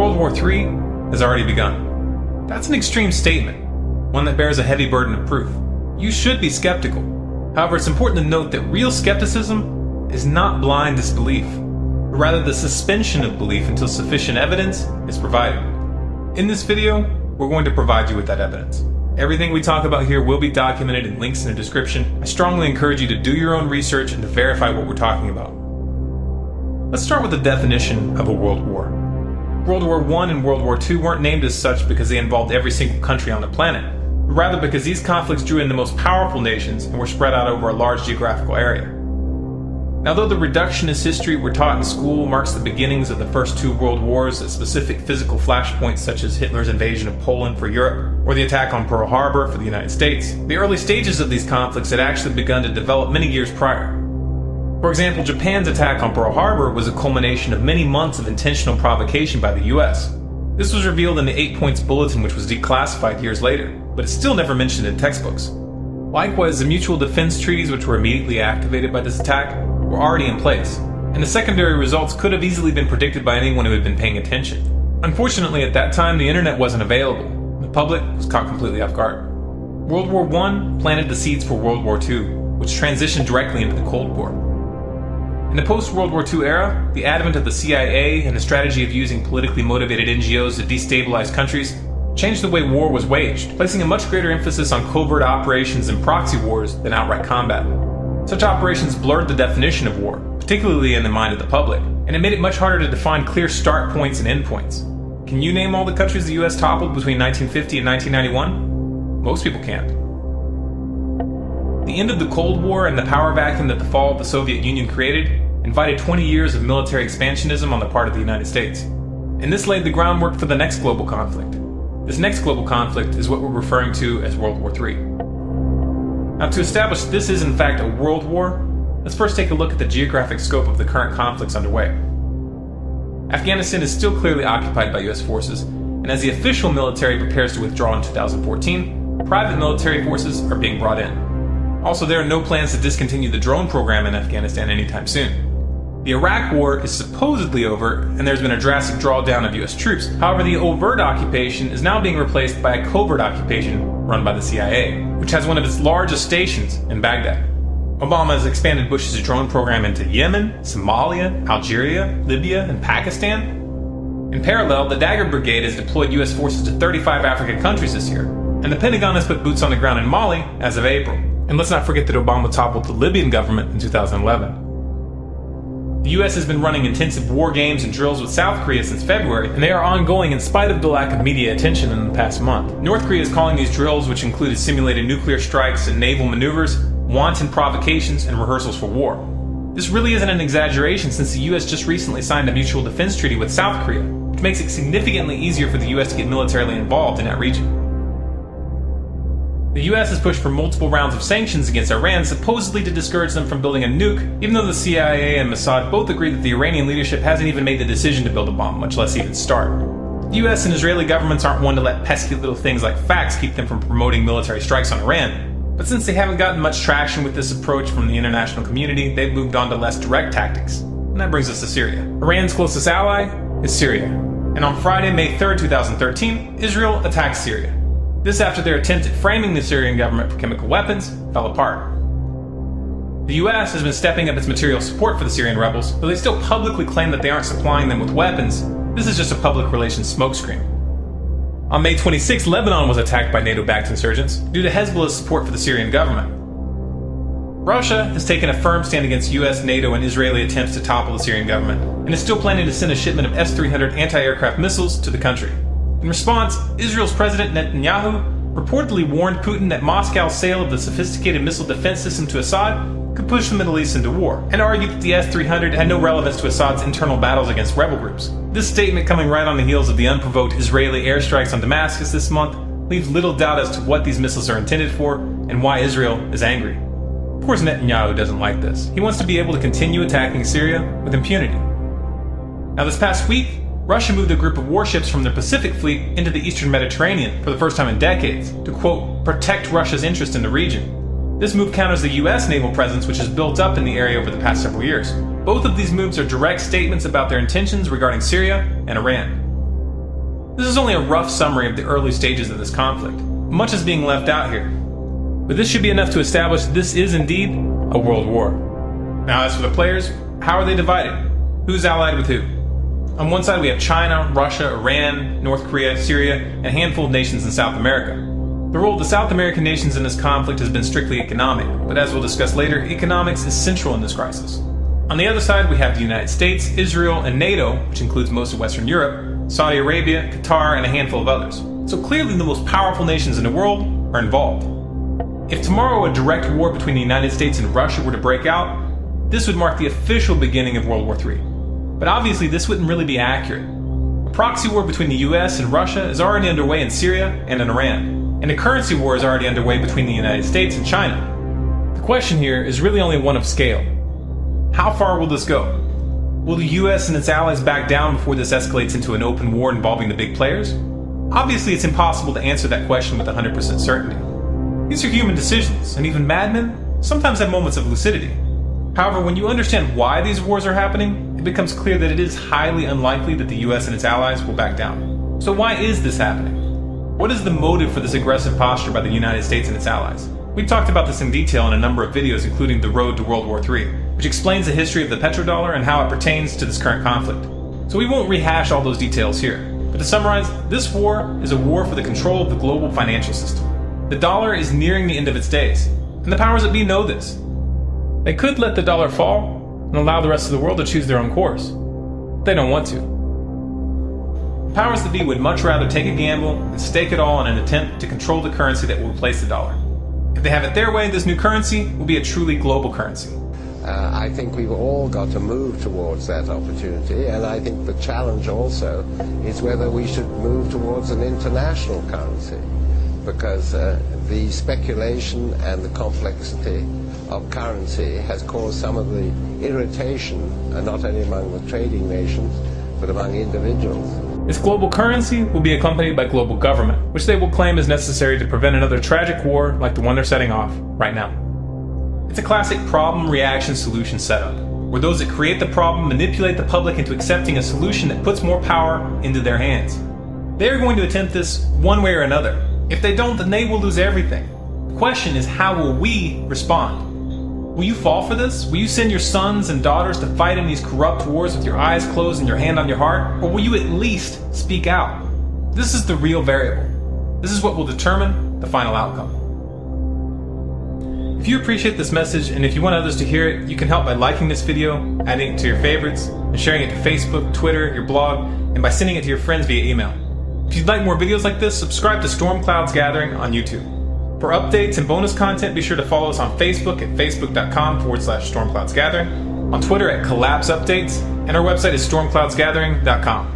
World War III has already begun. That's an extreme statement, one that bears a heavy burden of proof. You should be skeptical. However, it's important to note that real skepticism is not blind disbelief, but rather the suspension of belief until sufficient evidence is provided. In this video, we're going to provide you with that evidence. Everything we talk about here will be documented in links in the description. I strongly encourage you to do your own research and to verify what we're talking about. Let's start with the definition of a world war. World War I and World War II weren't named as such because they involved every single country on the planet, but rather because these conflicts drew in the most powerful nations and were spread out over a large geographical area. Now, though the reductionist history we're taught in school marks the beginnings of the first two world wars at specific physical flashpoints such as Hitler's invasion of Poland for Europe or the attack on Pearl Harbor for the United States, the early stages of these conflicts had actually begun to develop many years prior. For example, Japan's attack on Pearl Harbor was a culmination of many months of intentional provocation by the US. This was revealed in the 8 Points Bulletin, which was declassified years later, but it's still never mentioned in textbooks. Likewise, the mutual defense treaties which were immediately activated by this attack were already in place, and the secondary results could have easily been predicted by anyone who had been paying attention. Unfortunately, at that time, the internet wasn't available. The public was caught completely off guard. World War I planted the seeds for World War II, which transitioned directly into the Cold War. In the post-World War II era, the advent of the CIA and the strategy of using politically motivated NGOs to destabilize countries changed the way war was waged, placing a much greater emphasis on covert operations and proxy wars than outright combat. Such operations blurred the definition of war, particularly in the mind of the public, and it made it much harder to define clear start points and end points. Can you name all the countries the US toppled between 1950 and 1991? Most people can't. The end of the Cold War and the power vacuum that the fall of the Soviet Union created invited 20 years of military expansionism on the part of the United States. And this laid the groundwork for the next global conflict. This next global conflict is what we're referring to as World War III. Now, to establish this is in fact a world war, let's first take a look at the geographic scope of the current conflicts underway. Afghanistan is still clearly occupied by US forces, and as the official military prepares to withdraw in 2014, private military forces are being brought in. Also, there are no plans to discontinue the drone program in Afghanistan anytime soon. The Iraq War is supposedly over, and there's been a drastic drawdown of US troops. However, the overt occupation is now being replaced by a covert occupation run by the CIA, which has one of its largest stations in Baghdad. Obama has expanded Bush's drone program into Yemen, Somalia, Algeria, Libya, and Pakistan. In parallel, the Dagger Brigade has deployed US forces to 35 African countries this year, and the Pentagon has put boots on the ground in Mali as of April. And let's not forget that Obama toppled the Libyan government in 2011. The US has been running intensive war games and drills with South Korea since February, and they are ongoing in spite of the lack of media attention in the past month. North Korea is calling these drills, which included simulated nuclear strikes and naval maneuvers, wanton provocations and rehearsals for war. This really isn't an exaggeration since the US just recently signed a mutual defense treaty with South Korea, which makes it significantly easier for the US to get militarily involved in that region. The US has pushed for multiple rounds of sanctions against Iran, supposedly to discourage them from building a nuke, even though the CIA and Mossad both agree that the Iranian leadership hasn't even made the decision to build a bomb, much less even start. The US and Israeli governments aren't one to let pesky little things like facts keep them from promoting military strikes on Iran, but since they haven't gotten much traction with this approach from the international community, they've moved on to less direct tactics. And that brings us to Syria. Iran's closest ally is Syria. And on Friday, May 3rd, 2013, Israel attacked Syria. This after their attempt at framing the Syrian government for chemical weapons fell apart. The US has been stepping up its material support for the Syrian rebels, though they still publicly claim that they aren't supplying them with weapons. This is just a public relations smokescreen. On May 26, Lebanon was attacked by NATO-backed insurgents due to Hezbollah's support for the Syrian government. Russia has taken a firm stand against US, NATO, and Israeli attempts to topple the Syrian government, and is still planning to send a shipment of S-300 anti-aircraft missiles to the country. In response, Israel's President Netanyahu reportedly warned Putin that Moscow's sale of the sophisticated missile defense system to Assad could push the Middle East into war, and argued that the S-300 had no relevance to Assad's internal battles against rebel groups. This statement, coming right on the heels of the unprovoked Israeli airstrikes on Damascus this month, leaves little doubt as to what these missiles are intended for and why Israel is angry. Of course, Netanyahu doesn't like this. He wants to be able to continue attacking Syria with impunity. Now, this past week, Russia moved a group of warships from their Pacific Fleet into the Eastern Mediterranean for the first time in decades to, quote, protect Russia's interest in the region. This move counters the US naval presence, which has built up in the area over the past several years. Both of these moves are direct statements about their intentions regarding Syria and Iran. This is only a rough summary of the early stages of this conflict. Much is being left out here. But this should be enough to establish this is indeed a world war. Now as for the players, how are they divided? Who's allied with who? On one side we have China, Russia, Iran, North Korea, Syria, and a handful of nations in South America. The role of the South American nations in this conflict has been strictly economic, but as we'll discuss later, economics is central in this crisis. On the other side we have the United States, Israel, and NATO, which includes most of Western Europe, Saudi Arabia, Qatar, and a handful of others. So clearly the most powerful nations in the world are involved. If tomorrow a direct war between the United States and Russia were to break out, this would mark the official beginning of World War III. But obviously this wouldn't really be accurate. A proxy war between the US and Russia is already underway in Syria and in Iran, and a currency war is already underway between the United States and China. The question here is really only one of scale. How far will this go? Will the US and its allies back down before this escalates into an open war involving the big players? Obviously it's impossible to answer that question with 100% certainty. These are human decisions, and even madmen sometimes have moments of lucidity. However, when you understand why these wars are happening, it becomes clear that it is highly unlikely that the US and its allies will back down. So why is this happening? What is the motive for this aggressive posture by the United States and its allies? We've talked about this in detail in a number of videos, including The Road to World War III, which explains the history of the petrodollar and how it pertains to this current conflict. So we won't rehash all those details here. But to summarize, this war is a war for the control of the global financial system. The dollar is nearing the end of its days, and the powers that be know this. They could let the dollar fall and allow the rest of the world to choose their own course. But they don't want to. The powers that be would much rather take a gamble and stake it all in an attempt to control the currency that will replace the dollar. If they have it their way, this new currency will be a truly global currency. I think we've all got to move towards that opportunity, and I think the challenge also is whether we should move towards an international currency, because the speculation and the complexity of currency has caused some of the irritation, not only among the trading nations, but among individuals. This global currency will be accompanied by global government, which they will claim is necessary to prevent another tragic war like the one they're setting off right now. It's a classic problem-reaction-solution setup, where those that create the problem manipulate the public into accepting a solution that puts more power into their hands. They are going to attempt this one way or another. If they don't, then they will lose everything. The question is, how will we respond? Will you fall for this? Will you send your sons and daughters to fight in these corrupt wars with your eyes closed and your hand on your heart? Or will you at least speak out? This is the real variable. This is what will determine the final outcome. If you appreciate this message and if you want others to hear it, you can help by liking this video, adding it to your favorites, and sharing it to Facebook, Twitter, your blog, and by sending it to your friends via email. If you'd like more videos like this, subscribe to Storm Clouds Gathering on YouTube. For updates and bonus content, be sure to follow us on Facebook at facebook.com/stormcloudsgathering, on Twitter at Collapse Updates, and our website is stormcloudsgathering.com.